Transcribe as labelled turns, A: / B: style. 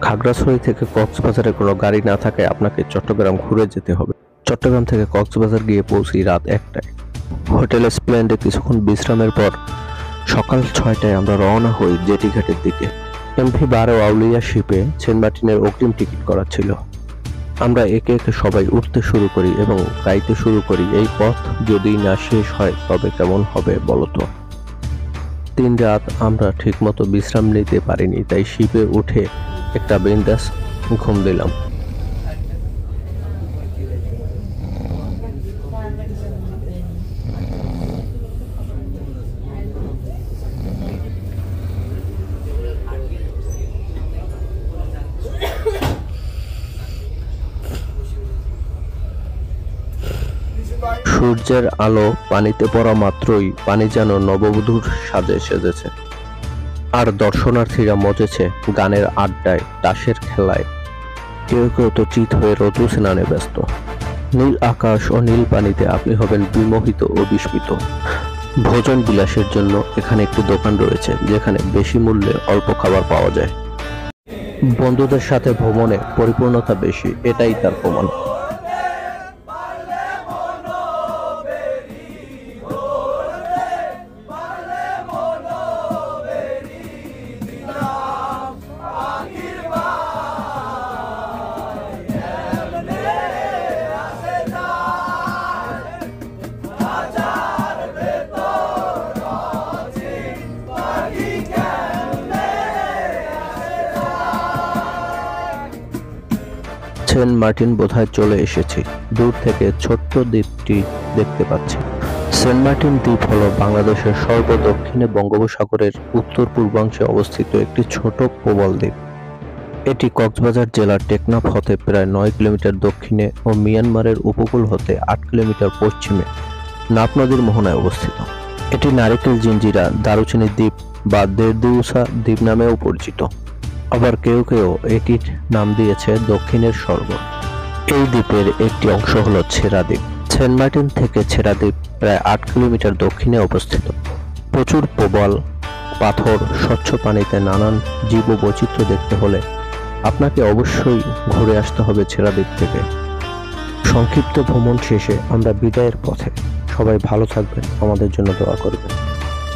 A: খাগড়াছড়ি থেকে কক্সবাজারে কোনো গাড়ি না থাকায় আপনাকে চট্টগ্রাম ঘুরে যেতে হবে। চট্টগ্রাম থেকে কক্সবাজার গিয়ে পৌঁছি রাত 1টায়। হোটেল স্প্লেন্ডে কিছুক্ষণ বিশ্রামের পর সকাল 6টায় আমরা রওনা হই জেটি ঘাটের দিকে। MV-12 আউলিয়া শিপে সেন্ট মার্টিনের অগ্রিম টিকিট করা ছিল। আমরা একে একে সবাই উঠতে শুরু করি এবং গাইতে শুরু করি, এই পথ যদি না শেষ হয় তবে কেমন হবে বলতো। 3 রাত আমরা ঠিকমতো বিশ্রাম নিতে পারিনি, তাই শিপে উঠে একটা বিন্দাস ঘুম দিলাম। সূর্যের আলো পানিতে পড়া মাত্রই পানি যেন নববধূর সাজে সেজেছে, আর দর্শনার্থীরা মজেছে গানের আড্ডায়, তাসের খেলায়, কেউ কেউ তো চিত হয়ে রৌদ্র স্নানে ব্যস্ত। নীল আকাশ ও নীল পানিতে আপনি হবেন বিমোহিত ও বিস্মিত। ভোজন বিলাসের জন্য এখানে একটি দোকান রয়েছে যেখানে বেশি মূল্যে অল্প খাবার পাওয়া যায়। বন্ধুদের সাথে ভ্রমণে পরিপূর্ণতা বেশি, এটাই তার প্রমাণ। সেন্ট মার্টিন বোধহয় চলে এসেছি। দূর থেকে ছোট্ট দ্বীপটি দেখতে পাচ্ছি। সেন্ট মার্টিন দ্বীপ হলো বাংলাদেশের সর্বদক্ষিণে বঙ্গোপসাগরের উত্তর পূর্বাংশে অবস্থিত একটি ছোট প্রবাল দ্বীপ। এটি কক্সবাজার জেলার টেকনাফ হতে প্রায় 9 কিলোমিটার দক্ষিণে ও মিয়ানমারের উপকূল হতে 8 কিলোমিটার পশ্চিমে নাপ নদীর মোহনায় অবস্থিত। এটি নারিকেল জিঞ্জিরা, দারুচিনি দ্বীপ বা দেড়দিউসা দ্বীপ নামেও পরিচিত। আবার কেউ কেউ এটির নাম দিয়েছে দক্ষিণের স্বর্গ। এই দ্বীপের একটি অংশ হলো ছেড়া দ্বীপ। সেন্ট মার্টিন থেকে ছেড়া দ্বীপ প্রায় 8 কিলোমিটার দক্ষিণে অবস্থিত। প্রচুর প্রবাল, পাথর, স্বচ্ছ পানিতে নানান জীব বৈচিত্র্য দেখতে হলে আপনাকে অবশ্যই ঘুরে আসতে হবে ছেড়া দ্বীপ থেকে। সংক্ষিপ্ত ভ্রমণ শেষে আমরা বিদায়ের পথে। সবাই ভালো থাকবেন, আমাদের জন্য দোয়া করবেন।